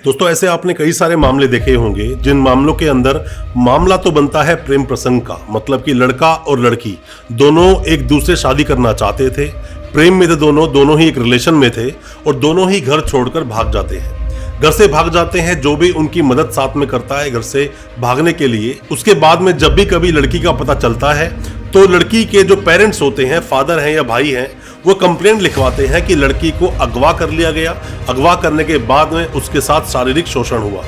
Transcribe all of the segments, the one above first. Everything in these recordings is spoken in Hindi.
दोस्तों ऐसे आपने कई सारे मामले देखे होंगे जिन मामलों के अंदर मामला तो बनता है प्रेम प्रसंग का, मतलब कि लड़का और लड़की दोनों एक दूसरे शादी करना चाहते थे, प्रेम में थे, दोनों ही एक रिलेशन में थे और दोनों ही घर छोड़कर भाग जाते हैं। घर से भाग जाते हैं, जो भी उनकी मदद साथ में करता है घर से भागने के लिए। उसके बाद में जब भी कभी लड़की का पता चलता है तो लड़की के जो पेरेंट्स होते हैं, फादर हैं या भाई हैं, वो कंप्लेंट लिखवाते हैं कि लड़की को अगवा कर लिया गया, अगवा करने के बाद में उसके साथ शारीरिक शोषण हुआ।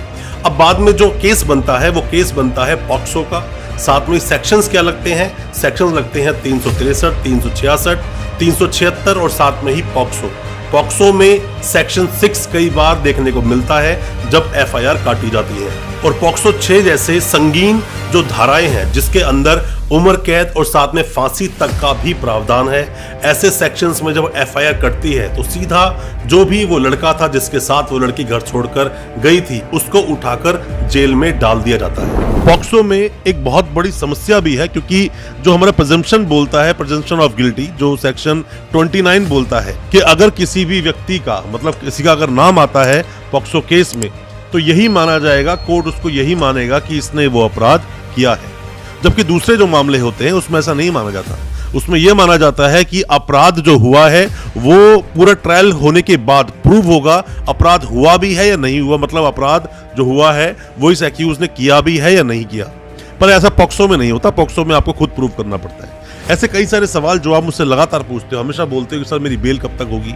अब बाद में जो केस बनता है वो केस बनता है पॉक्सो का। साथ में सेक्शंस क्या लगते हैं? सेक्शंस लगते हैं 363, 366, 376 और साथ में ही पॉक्सो। पॉक्सो में सेक्शन 6 कई बार देखने को मिलता है जब एफआईआर काटी जाती है। और पॉक्सो 6 जैसे संगीन जो धाराएं हैं जिसके अंदर उम्र कैद और साथ में फांसी तक का भी प्रावधान है, ऐसे सेक्शंस में जब एफआईआर कटती है तो सीधा जो भी वो लड़का था जिसके साथ वो लड़की घर छोड़कर गई थी उसको उठाकर जेल में डाल दिया जाता है। पॉक्सो में एक बहुत बड़ी समस्या भी है, क्योंकि जो हमारा प्रेजम्पशन बोलता है, प्रेजम्पशन ऑफ गिल्टी, जो सेक्शन 29 बोलता है कि अगर किसी भी व्यक्ति का, मतलब किसी का अगर नाम आता है पॉक्सो केस में तो यही माना जाएगा, कोर्ट उसको यही मानेगा कि इसने वो अपराध किया है। जबकि दूसरे जो मामले होते हैं उसमें ऐसा नहीं माना जाता। उसमें यह माना जाता है कि अपराध जो हुआ है वो पूरा ट्रायल होने के बाद प्रूव होगा अपराध हुआ भी है या नहीं हुआ, मतलब अपराध जो हुआ है वो इस एक्यूज ने किया भी है या नहीं किया। पर ऐसा पॉक्सो में नहीं होता। पॉक्सो में आपको खुद प्रूव करना पड़ता है। ऐसे कई सारे सवाल जो आप मुझसे लगातार पूछते हो, हमेशा बोलते हो कि सर मेरी बेल कब तक होगी,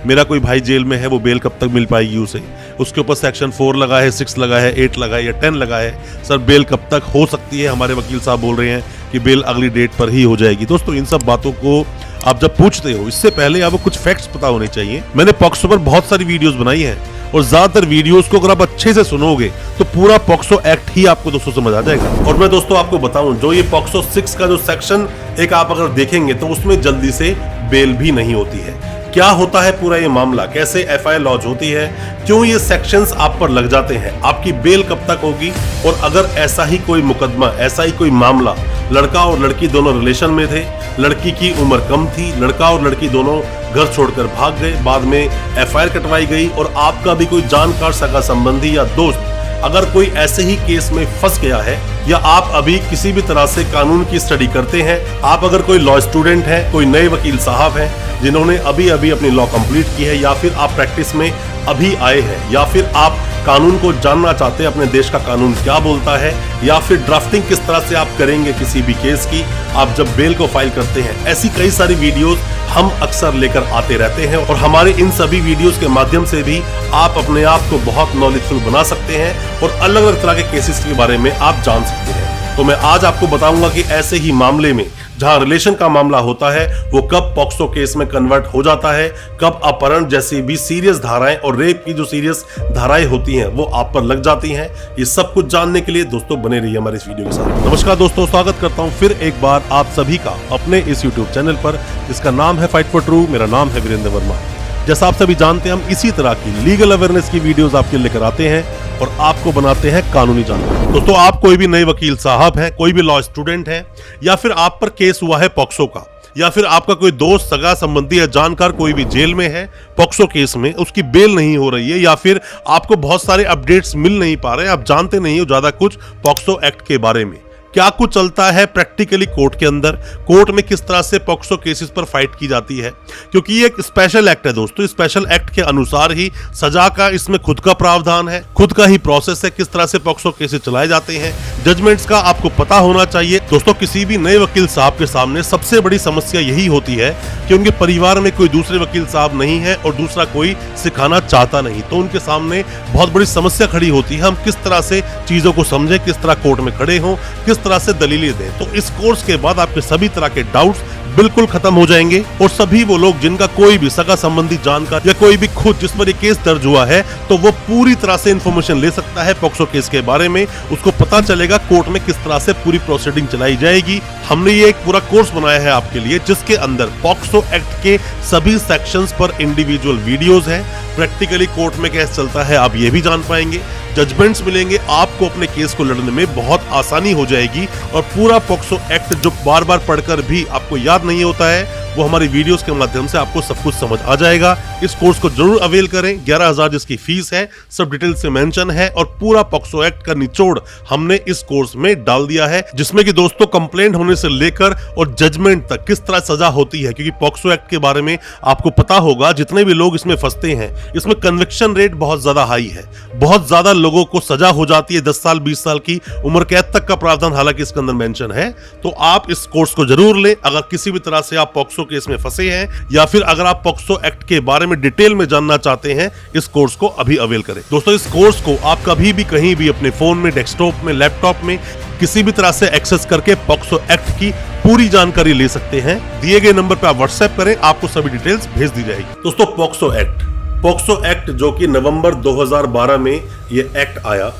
मेरा कोई भाई जेल में है, वो बेल कब तक मिल पाएगी उसे, उसके ऊपर सेक्शन 4 लगा है, 6 लगा है, 8 लगा है या 10 लगा है, सर बेल कब तक हो सकती है? हमारे वकील साहब बोल रहे हैं कि बेल अगली डेट पर ही हो जाएगी। दोस्तों इन सब बातों को आप जब पूछते हो इससे पहले आपको कुछ फैक्ट्स पता होने चाहिए। मैंने पॉक्सो पर बहुत सारी वीडियोस बनाई हैं और ज्यादातर वीडियोस को अगर आप अच्छे से सुनोगे तो पूरा पॉक्सो एक्ट ही आपको दोस्तों समझ आ जाएगा। और मैं दोस्तों आपको बताऊं, जो ये पॉक्सो 6 का जो सेक्शन एक आप अगर देखेंगे तो उसमें जल्दी से बेल भी नहीं होती है। क्या होता है पूरा ये मामला, कैसे एफआईआर लॉन्च होती है, क्यों ये सेक्शंस आप पर लग जाते हैं, आपकी बेल कब तक होगी, और अगर ऐसा ही कोई मुकदमा, ऐसा ही कोई मामला, लड़का और लड़की दोनों रिलेशन में थे, लड़की की उम्र कम थी, लड़का और लड़की दोनों घर छोड़कर भाग गए, बाद में एफआईआर कटवाई गई और आपका भी कोई जानकार, सगा संबंधी या दोस्त अगर कोई ऐसे ही केस में फंस गया है, या आप अभी किसी भी तरह से कानून की स्टडी करते हैं, आप अगर कोई लॉ स्टूडेंट हैं, कोई नए वकील साहब हैं जिन्होंने अभी अभी अपनी लॉ कंप्लीट की है, या फिर आप प्रैक्टिस में अभी आए हैं, या फिर आप कानून को जानना चाहते हैं, अपने देश का कानून क्या बोलता है, या फिर ड्राफ्टिंग किस तरह से आप करेंगे किसी भी केस की आप जब बेल को फाइल करते हैं, ऐसी कई सारी वीडियोस हम अक्सर लेकर आते रहते हैं। और हमारे इन सभी वीडियोस के माध्यम से भी आप अपने आप को बहुत नॉलेजफुल बना सकते हैं और अलग अलग तरह के केसेस के बारे में आप जान सकते हैं। तो मैं आज आपको बताऊंगा कि ऐसे ही मामले में जहां रिलेशन का मामला होता है वो कब पॉक्सो केस में कन्वर्ट हो जाता है, कब अपहरण जैसी भी सीरियस धाराएं और रेप की जो सीरियस धाराएं होती हैं वो आप पर लग जाती हैं। ये सब कुछ जानने के लिए दोस्तों बने रहिए हमारे इस वीडियो के साथ। नमस्कार दोस्तों, स्वागत करता हूं फिर एक बार आप सभी का अपने इस यूट्यूब चैनल पर जिसका नाम है फाइट फॉर ट्रू। मेरा नाम है वीरेंद्र वर्मा। जैसा आप सभी जानते हैं, हम इसी तरह की लीगल अवेयरनेस की वीडियोस आपके लेकर आते हैं और आपको बनाते हैं कानूनी जानकारी। दोस्तों आप कोई भी नए वकील साहब हैं, कोई भी लॉ स्टूडेंट हैं, या फिर आप पर केस हुआ है पॉक्सो का, या फिर आपका कोई दोस्त, सगा संबंधी या जानकार कोई भी जेल में है पॉक्सो केस में, उसकी बेल नहीं हो रही है, या फिर आपको बहुत सारे अपडेट्स मिल नहीं पा रहे, आप जानते नहीं हो ज्यादा कुछ पॉक्सो एक्ट के बारे में, क्या कुछ चलता है प्रैक्टिकली कोर्ट के अंदर, कोर्ट में किस तरह से पॉक्सो केसेस पर फाइट की जाती है, क्योंकि ये एक स्पेशल एक्ट है दोस्तों। स्पेशल एक्ट के अनुसार ही सजा का इसमें खुद का प्रावधान है, खुद का ही प्रोसेस है, किस तरह से पॉक्सो केसेस चलाए जाते हैं, जजमेंट्स का आपको पता होना चाहिए। दोस्तों किसी भी नए वकील साहब के सामने सबसे बड़ी समस्या यही होती है कि उनके परिवार में कोई दूसरे वकील साहब नहीं है और दूसरा कोई सिखाना चाहता नहीं, तो उनके सामने बहुत बड़ी समस्या खड़ी होती है। हम किस तरह से चीजों को समझें, किस तरह कोर्ट में खड़े हों, किस तरह से दलीलें दें। तो इस कोर्स के बाद आपके सभी तरह के डाउट्स बिल्कुल खत्म हो जाएंगे और सभी वो लोग जिनका कोई भी सगा संबंधी जानकार या कोई भी खुद जिस पर ये केस दर्ज हुआ है तो वो पूरी तरह से इंफॉर्मेशन ले सकता है पॉक्सो केस के बारे में। उसको पता चलेगा कोर्ट में किस तरह से पूरी प्रोसीडिंग चलाई जाएगी। हमने ये एक पूरा कोर्स बनाया है आपके लिए जिसके अंदर पॉक्सो एक्ट के सभी सेक्शंस पर इंडिविजुअल वीडियोस हैं। प्रैक्टिकली कोर्ट में केस चलता है आप ये भी जान पाएंगे, जजमेंट्स मिलेंगे, आपको अपने केस को लड़ने में बहुत आसानी हो जाएगी। और पूरा पॉक्सो एक्ट जो बार बार पढ़कर भी आपको याद नहीं होता है वो हमारी वीडियोस के माध्यम से आपको सब कुछ समझ आ जाएगा। इस कोर्स को जरूर अवेल करें। 11,000 जिसकी फीस है, सब डिटेल से मेंशन है और पूरा पॉक्सो एक्ट का निचोड़ हमने इस कोर्स में डाल दिया है, जिसमें कि दोस्तों कंप्लेंट होने से लेकर और जजमेंट तक किस तरह सजा होती है। क्योंकि पॉक्सो एक्ट के बारे में आपको पता होगा, जितने भी लोग इसमें फंसते हैं, इसमें कन्विक्शन रेट बहुत ज्यादा हाई है। बहुत ज्यादा लोगों को सजा हो जाती है, 10 साल 20 साल की उम्र कैद तक का प्रावधान हालांकि इसके अंदर मेंशन है। तो आप इस कोर्स को जरूर लें अगर किसी भी तरह से आप पॉक्सो केस में फंसे हैं, या फिर अगर आप पॉक्सो एक्ट के बारे में डिटेल में जानना चाहते हैं, इस कोर्स को अभी अवेल करें। दोस्तों इस कोर्स को आप कभी भी कहीं भी अपने फोन में, डेस्कटॉप में, लैपटॉप में किसी भी तरह से एक्सेस करके पॉक्सो एक्ट की पूरी जानकारी ले सकते हैं। दिए गए नंबर पर आप व्हाट्सएप करें, आपको सभी डिटेल्स भेज दी जाएगी। दोस्तों पॉक्सो एक्ट जो कि नवंबर 2012 में ये एक्ट आया,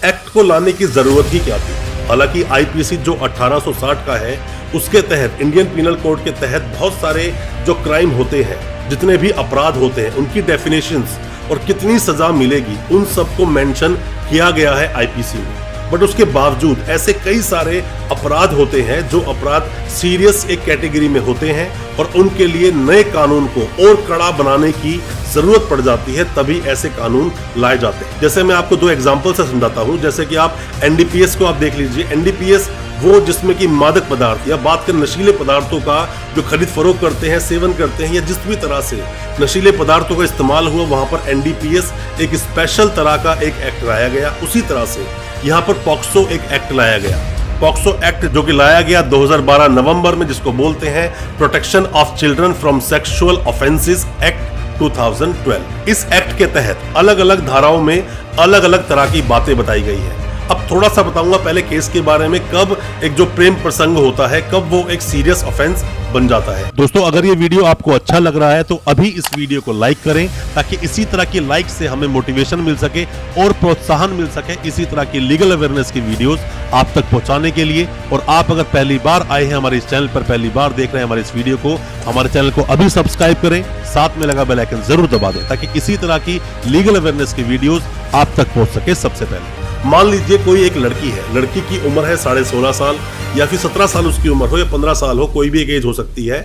एक्ट को लाने की जरूरत ही क्या थी? हालांकि आईपीसी जो 1860 का है, उसके तहत, इंडियन पिनल कोड के तहत बहुत सारे जो क्राइम होते हैं, जितने भी अपराध होते हैं, उनकी डेफिनेशंस और कितनी सजा मिलेगी, उन सबको मेंशन किया गया है आईपीसी में। बट उसके बावजूद ऐसे कई सारे अपराध होते हैं जो अपराध सीरियस एक कैटेगरी में होते हैं और उनके लिए नए कानून को और कड़ा बनाने की जरूरत पड़ जाती है, तभी ऐसे कानून लाए जाते हैं। जैसे मैं आपको 2 एग्जांपल से समझाता हूं। जैसे कि आप एनडीपीएस को आप देख लीजिए। एनडीपीएस वो जिसमें कि मादक पदार्थ या बात करें नशीले पदार्थों का जो खरीद फरोख्त करते हैं, सेवन करते हैं, या जिस भी तरह से नशीले पदार्थों का इस्तेमाल हुआ, वहां पर एनडीपीएस एक स्पेशल तरह का एक एक्ट लाया गया। उसी तरह से यहाँ पर पॉक्सो एक एक्ट लाया गया। पॉक्सो एक्ट जो कि लाया गया 2012 नवंबर में, जिसको बोलते हैं protection of children from sexual offences act 2012। इस एक्ट के तहत अलग अलग धाराओं में अलग अलग तरह की बातें बताई गई है। अब थोड़ा सा बताऊंगा पहले केस के बारे में, कब एक जो प्रेम प्रसंग होता है, कब वो एक सीरियस ऑफेंस बन जाता है। दोस्तों अगर ये वीडियो आपको अच्छा लग रहा है तो अभी इस वीडियो को लाइक करें, ताकि इसी तरह की लाइक से हमें मोटिवेशन मिल सके और प्रोत्साहन मिल सके इसी तरह की लीगल अवेयरनेस की वीडियोस आप तक पहुंचाने के लिए। और आप अगर पहली बार आए हैं हमारे इस चैनल पर, पहली बार देख रहे हैं हमारे इस वीडियो को, हमारे चैनल को अभी सब्सक्राइब करें, साथ में लगा बेल आइकन जरूर दबा दें, ताकि इसी तरह की लीगल अवेयरनेस की वीडियोस आप तक पहुंच सके सबसे पहले। मान लीजिए कोई एक लड़की है, लड़की की उम्र है 16.5 साल, या फिर 17 साल उसकी उम्र हो, या 15 साल हो, कोई भी एक एज हो सकती है।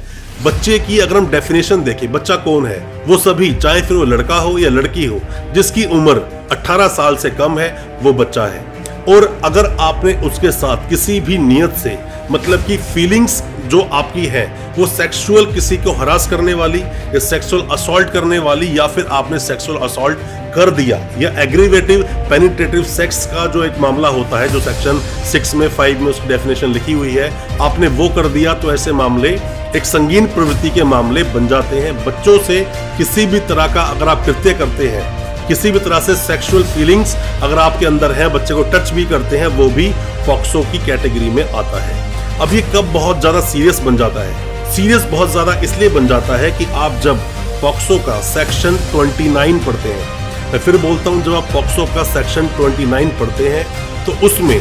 बच्चे की अगर हम डेफिनेशन देखें, बच्चा कौन है? वो सभी, चाहे फिर वो लड़का हो या लड़की हो, जिसकी उम्र 18 साल से कम है, वो बच्चा है। और अगर आपने उसके साथ किसी भी नियत से, मतलब कि फीलिंग्स जो आपकी है वो सेक्सुअल, किसी को हरास करने वाली या सेक्सुअल असॉल्ट करने वाली, या फिर आपने सेक्सुअल असॉल्ट कर दिया, या एग्रीवेटिव पेनिट्रेटिव सेक्स का जो एक मामला होता है, जो सेक्शन 6 में 5 में उसकी डेफिनेशन लिखी हुई है, आपने वो कर दिया, तो ऐसे मामले एक संगीन प्रवृत्ति के मामले बन जाते हैं। बच्चों से किसी भी तरह का अगर आप कृत्य करते हैं, किसी भी तरह से सेक्सुअल फीलिंग्स अगर आपके अंदर है, बच्चे को टच भी करते हैं, वो भी पॉक्सो की कैटेगरी में आता है। अब ये कब बहुत ज्यादा सीरियस बन जाता है? सीरियस बहुत ज्यादा इसलिए बन जाता है कि आप जब पॉक्सो का सेक्शन 29 पढ़ते हैं, मैं फिर बोलता हूं, जब आप पॉक्सो का सेक्शन 29 पढ़ते हैं तो उसमें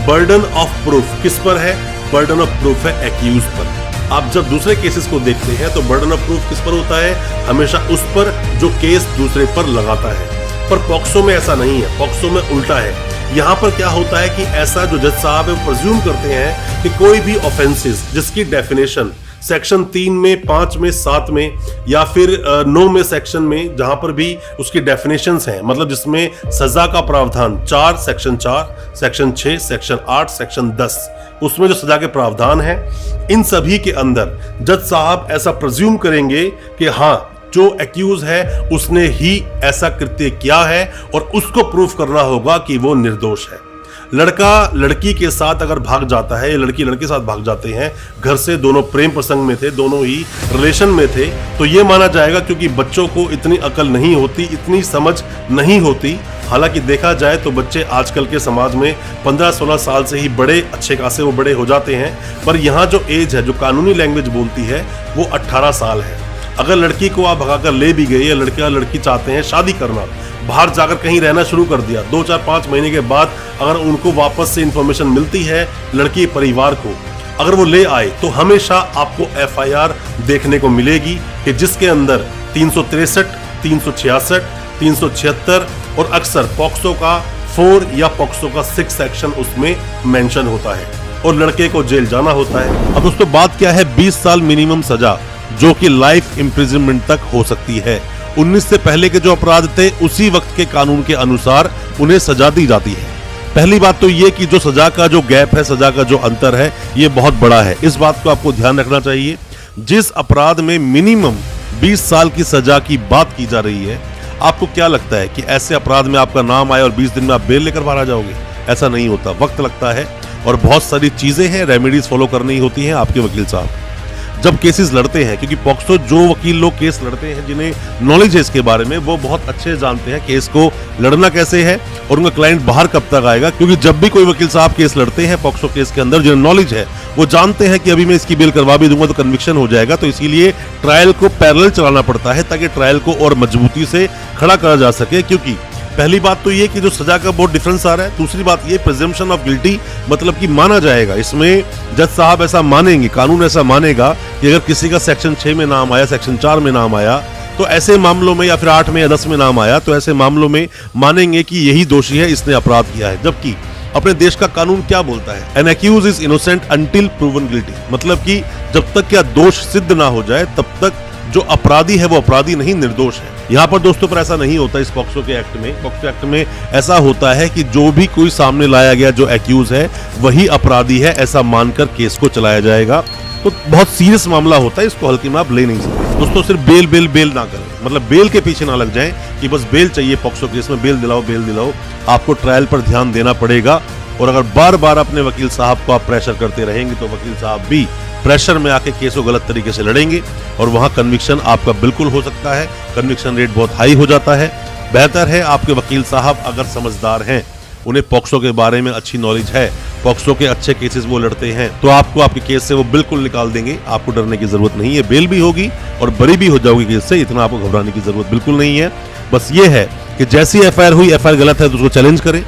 बर्डन ऑफ प्रूफ किस पर है? बर्डन ऑफ प्रूफ है एक्यूज पर। आप जब दूसरे केसेस को देखते हैं तो बर्डन ऑफ प्रूफ किस पर होता है? हमेशा उस पर जो केस दूसरे पर लगाता है। पर पॉक्सो में ऐसा नहीं है, पॉक्सो में उल्टा है। यहाँ पर क्या होता है कि ऐसा जो जज साहब है वो प्रिज्यूम करते हैं कि कोई भी ऑफेंसेस जिसकी डेफिनेशन सेक्शन 3 में, 5 में, 7 में या फिर 9 में सेक्शन में, जहां पर भी उसकी डेफिनेशंस हैं, मतलब जिसमें सजा का प्रावधान 4, सेक्शन 4, सेक्शन 6, सेक्शन 8, सेक्शन 10, उसमें जो सजा के प्रावधान है, इन सभी के अंदर जज साहब ऐसा प्रिज्यूम करेंगे कि हाँ, जो एक्यूज है उसने ही ऐसा कृत्य किया है और उसको प्रूफ करना होगा कि वो निर्दोष है। लड़का लड़की के साथ अगर भाग जाता है या लड़की लड़के के साथ भाग जाते हैं घर से, दोनों प्रेम प्रसंग में थे, दोनों ही रिलेशन में थे, तो ये माना जाएगा क्योंकि बच्चों को इतनी अकल नहीं होती, इतनी समझ नहीं होती। हालांकि देखा जाए तो बच्चे आजकल के समाज में 15-16 साल से ही बड़े अच्छे खासे वो बड़े हो जाते हैं, पर यहाँ जो एज है, जो कानूनी लैंग्वेज बोलती है, वो 18 साल है। अगर लड़की को आप भगाकर ले भी गए या लड़का लड़की चाहते हैं शादी करना, बाहर जाकर कहीं रहना शुरू कर दिया, 2-4-5 महीने के बाद अगर उनको वापस से इंफॉर्मेशन मिलती है लड़की परिवार को, अगर वो ले आए, तो हमेशा आपको FIR देखने को मिलेगी कि जिसके अंदर 363, 366, 376 और अक्सर पॉक्सो का 4 या पॉक्सो का 6 सेक्शन उसमें मेंशन होता है और लड़के को जेल जाना होता है। अब दोस्तों बात क्या है? 20 साल मिनिमम सजा जो कि लाइफ इम्प्रिजनमेंट तक हो सकती है। 19 से पहले के जो अपराध थे उसी वक्त के कानून के अनुसार उन्हें सजा दी जाती है। पहली बात तो ये कि जो सजा का जो गैप है, सजा का जो अंतर है, ये बहुत बड़ा है। इस बात को आपको ध्यान रखना चाहिए। जिस अपराध में मिनिमम 20 साल की सजा की बात की जा रही है, आपको क्या लगता है कि ऐसे अपराध में आपका नाम आए और 20 दिन में आप बेल लेकर बाहर आ जाओगे? ऐसा नहीं होता, वक्त लगता है और बहुत सारी चीजें हैं, रेमेडीज फॉलो करनी होती हैं आपके वकील साहब जब केसेस लड़ते हैं। क्योंकि पॉक्सो जो वकील लोग केस लड़ते हैं, जिन्हें नॉलेज है इसके बारे में, वो बहुत अच्छे जानते हैं केस को लड़ना कैसे है और उनका क्लाइंट बाहर कब तक आएगा। क्योंकि जब भी कोई वकील साहब केस लड़ते हैं पॉक्सो केस के अंदर, जिन्हें नॉलेज है वो जानते हैं कि अभी मैं इसकी बेल करवा भी दूंगा तो कन्विक्शन हो जाएगा। तो इसीलिए ट्रायल को पैरेलल चलाना पड़ता है ताकि ट्रायल को और मजबूती से खड़ा करा जा सके। क्योंकि पहली बात तो ये कि जो सजा का बहुत डिफरेंस आ रहा है। दूसरी बात ये प्रिजम्पशन ऑफ गिल्टी, मतलब कि माना जाएगा। इसमें जज साहब ऐसा मानेंगे, कानून ऐसा मानेगा कि अगर किसी का सेक्शन 6 में नाम आया, सेक्शन 4 में नाम आया, तो ऐसे मामलों में, या फिर 8 में या 10 में नाम आया, तो ऐसे मामलों में मानेंगे कि यही दोषी है, इसने अपराध किया है। जबकि अपने देश का कानून क्या बोलता है? An accused is innocent until proven guilty, मतलब कि जब तक क्या दोष सिद्ध ना हो जाए तब तक जो अपराधी है वो अपराधी नहीं, निर्दोष है। यहाँ पर दोस्तों पर ऐसा नहीं होता। इस पॉक्सो के एक्ट में, पॉक्सो एक्ट में ऐसा होता है कि जो भी कोई सामने लाया गया जो एक्यूज है वही अपराधी है, ऐसा मानकर केस को चलाया जाएगा। तो बहुत सीरियस मामला होता है, इसको हल्के में आप ले नहीं सकते। दोस्तों सिर्फ बेल ना करें, मतलब बेल के पीछे ना लग जाएं कि बस बेल चाहिए पॉक्सो केस में, बेल दिलाओ। आपको ट्रायल पर ध्यान देना पड़ेगा। और अगर बार बार अपने वकील साहब को आप प्रेशर करते रहेंगे तो वकील साहब भी प्रेशर में आके केस को गलत तरीके से लड़ेंगे और वहां कन्विक्शन आपका बिल्कुल हो सकता है। कन्विक्शन रेट बहुत हाई हो जाता है। बेहतर है आपके वकील साहब अगर समझदार हैं, उन्हें पॉक्सो के बारे में अच्छी नॉलेज है, पॉक्सो के अच्छे केसेस वो लड़ते हैं, तो आपको आपके केस से वो बिल्कुल निकाल देंगे। आपको डरने की जरूरत नहीं है, बेल भी होगी और बरी भी हो जाओगी केस से। इतना आपको घबराने की जरूरत बिल्कुल नहीं है। बस ये है कि जैसी एफआईआर हुई, एफआईआर गलत है तो उसको चैलेंज करें।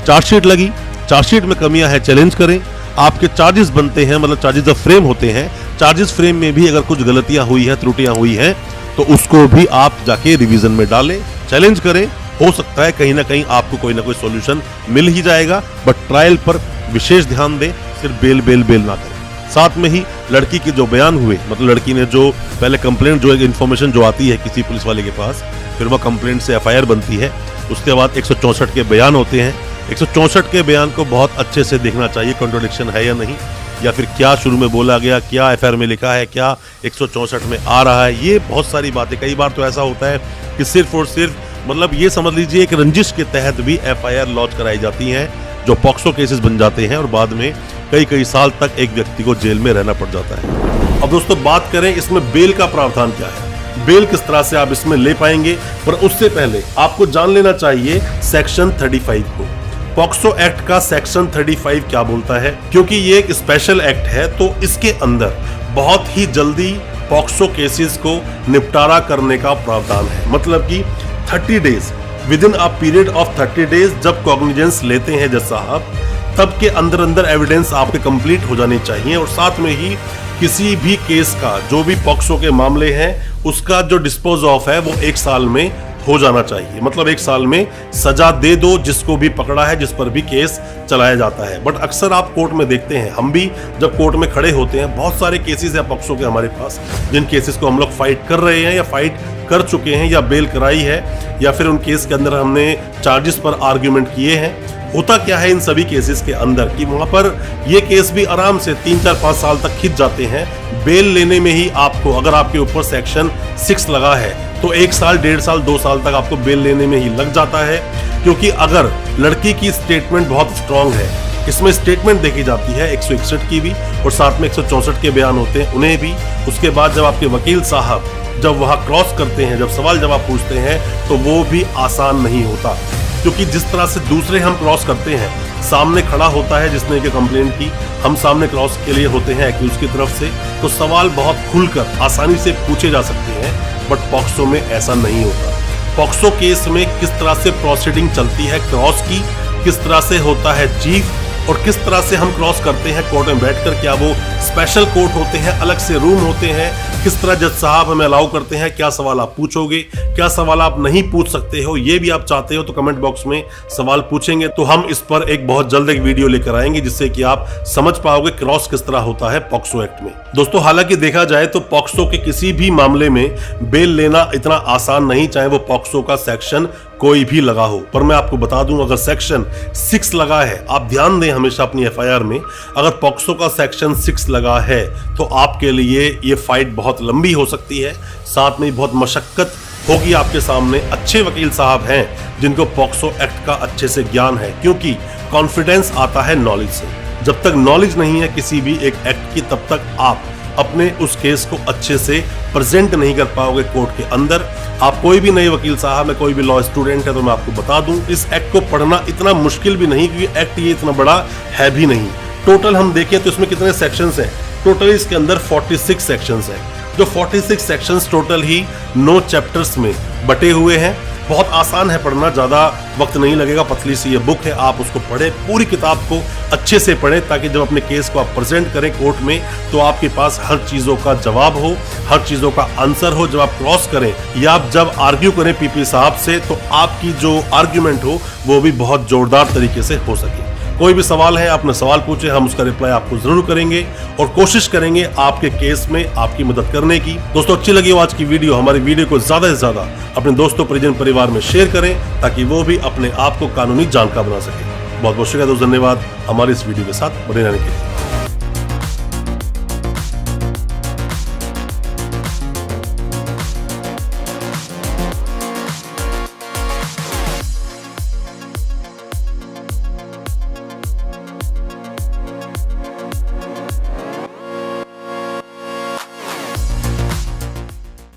चार्जशीट लगी, चार्जशीट में कमियां है, चैलेंज करें। आपके चार्जेस बनते हैं, मतलब चार्जेस जब फ्रेम होते हैं, चार्जेस फ्रेम में भी अगर कुछ गलतियां हुई है, त्रुटियां हुई हैं, तो उसको भी आप जाके रिवीजन में डालें, चैलेंज करें। हो सकता है कहीं ना कहीं आपको कोई ना कोई सॉल्यूशन मिल ही जाएगा। बट ट्रायल पर विशेष ध्यान दें, सिर्फ बेल ना करें। साथ में ही लड़की के जो बयान हुए, मतलब लड़की ने जो पहले कंप्लेंट, जो एक इन्फॉर्मेशन जो आती है किसी पुलिस वाले के पास, फिर वह कंप्लेंट से एफआईआर बनती है, उसके बाद 164 के बयान होते हैं। 164 के बयान को बहुत अच्छे से देखना चाहिए, कॉन्ट्रडिक्शन है या नहीं, या फिर क्या शुरू में बोला गया, क्या एफआईआर में लिखा है, क्या 164 में आ रहा है। ये बहुत सारी बातें, कई बार तो ऐसा होता है कि सिर्फ और सिर्फ, मतलब ये समझ लीजिए एक रंजिश के तहत भी एफआईआर लॉन्च कराई जाती हैं, जो पॉक्सो केसेस बन जाते हैं और बाद में कई साल तक एक व्यक्ति को जेल में रहना पड़ जाता है। अब दोस्तों बात करें इसमें बेल का प्रावधान क्या है, बेल किस तरह से आप इसमें ले पाएंगे। पर उससे पहले आपको जान लेना चाहिए सेक्शन 35 को। पॉक्सो एक्ट का सेक्शन 35 क्या बोलता है, क्योंकि ये एक स्पेशल एक्ट है, तो इसके अंदर बहुत ही जल्दी पॉक्सो केसेस को निपटारा करने का प्रावधान है। मतलब कि 30 days, with in a period of 30 days जब कॉग्निजेंस लेते हैं जज साहब, तब के अंदर एविडेंस आपके कंप्लीट हो जानी चाहिए। और साथ में ही किसी भी केस का, जो भी पॉक्सो के मामले हैं, उसका जो डिस्पोज ऑफ है वो 1 साल में हो जाना चाहिए। मतलब 1 साल में सजा दे दो जिसको भी पकड़ा है, जिस पर भी केस चलाया जाता है। बट अक्सर आप कोर्ट में देखते हैं, हम भी जब कोर्ट में खड़े होते हैं, बहुत सारे केसेस हैं पॉक्सो के हमारे पास, जिन केसेस को हम लोग फाइट कर रहे हैं या फाइट कर चुके हैं या बेल कराई है, या फिर उन केस के अंदर हमने चार्जेस पर आर्ग्यूमेंट किए हैं। होता क्या है इन सभी केसेस के अंदर कि वहां पर ये केस भी आराम से 3, 4, 5 साल तक खिंच जाते हैं। बेल लेने में ही आपको, अगर आपके ऊपर सेक्शन 6 लगा है, तो 1 साल, 1.5 साल, 2 साल तक आपको बेल लेने में ही लग जाता है। क्योंकि अगर लड़की की स्टेटमेंट बहुत स्ट्रांग है, इसमें स्टेटमेंट देखी जाती है 161 की भी, और साथ में 164 के बयान होते हैं उन्हें भी। उसके बाद जब आपके वकील साहब जब वहां क्रॉस करते हैं, जब सवाल जवाब पूछते हैं, तो वो भी आसान नहीं होता। क्योंकि जिस तरह से दूसरे हम क्रॉस करते हैं, सामने खड़ा होता है जिसने की कंप्लेंट की, हम सामने क्रॉस के लिए होते हैं एक्यूज की तरफ से, तो सवाल बहुत खुलकर आसानी से पूछे जा सकते हैं। बट पॉक्सो में ऐसा नहीं होता। पॉक्सो केस में किस तरह से प्रोसीडिंग चलती है क्रॉस की, किस तरह से होता है चीफ, और किस तरह से हम क्रॉस करते हैं कोर्ट में बैठकर। क्या वो स्पेशल कोर्ट होते हैं, अलग से रूम होते हैं, किस तरह जज साहब हमें अलाउ करते हैं, क्या सवाल आप पूछोगे, क्या सवाल आप नहीं पूछ सकते हो, ये भी आप चाहते हो तो कमेंट बॉक्स में सवाल पूछेंगे तो हम इस पर एक बहुत जल्द एक वीडियो लेकर आएंगे, जिससे कि आप समझ पाओगे क्रॉस किस तरह होता है पॉक्सो एक्ट में। दोस्तों, हालांकि देखा जाए तो पॉक्सो के किसी भी मामले में बेल लेना इतना आसान नहीं, चाहे वो पॉक्सो का सेक्शन कोई भी लगा हो। पर मैं आपको बता दूं, अगर सेक्शन 6 लगा है, आप ध्यान दें हमेशा अपनी एफआईआर में, अगर पॉक्सो का सेक्शन 6 लगा है तो आपके लिए ये फाइट बहुत लंबी हो सकती है, साथ में बहुत मशक्कत होगी आपके सामने। अच्छे वकील साहब हैं जिनको पॉक्सो एक्ट का अच्छे से ज्ञान है, क्योंकि कॉन्फिडेंस आता है नॉलेज से। जब तक नॉलेज नहीं है किसी भी एक एक्ट की, तब तक आप अपने उस केस को अच्छे से प्रेजेंट नहीं कर पाओगे कोर्ट के अंदर। आप कोई भी नए वकील साहब है, कोई भी लॉ स्टूडेंट है, तो मैं आपको बता दूं, इस एक्ट को पढ़ना इतना मुश्किल भी नहीं, क्योंकि एक्ट ये इतना बड़ा है भी नहीं। टोटल हम देखें तो इसमें कितने सेक्शंस हैं, टोटल इसके अंदर 46 सेक्शंस हैं, जो 46 सेक्शंस टोटल ही 9 चैप्टर्स में बटे हुए हैं। बहुत आसान है पढ़ना, ज्यादा वक्त नहीं लगेगा, पतली सी ये बुक है, आप उसको पढ़ें, पूरी किताब को अच्छे से पढ़ें, ताकि जब अपने केस को आप प्रेजेंट करें कोर्ट में तो आपके पास हर चीजों का जवाब हो, हर चीजों का आंसर हो। जब आप क्रॉस करें या आप जब आर्ग्यू करें पीपी साहब से, तो आपकी जो आर्ग्यूमेंट हो वो भी बहुत जोरदार तरीके से हो सके। कोई भी सवाल है, आपने सवाल पूछे, हम उसका रिप्लाई आपको जरूर करेंगे और कोशिश करेंगे आपके केस में आपकी मदद करने की। दोस्तों, अच्छी लगी हो आज की वीडियो, हमारी वीडियो को ज्यादा से ज्यादा अपने दोस्तों, परिजन, परिवार में शेयर करें, ताकि वो भी अपने आप को कानूनी जानकार बना सके। बहुत बहुत शुक्रिया दोस्तों, धन्यवाद हमारे इस वीडियो के साथ बने रहने के लिए।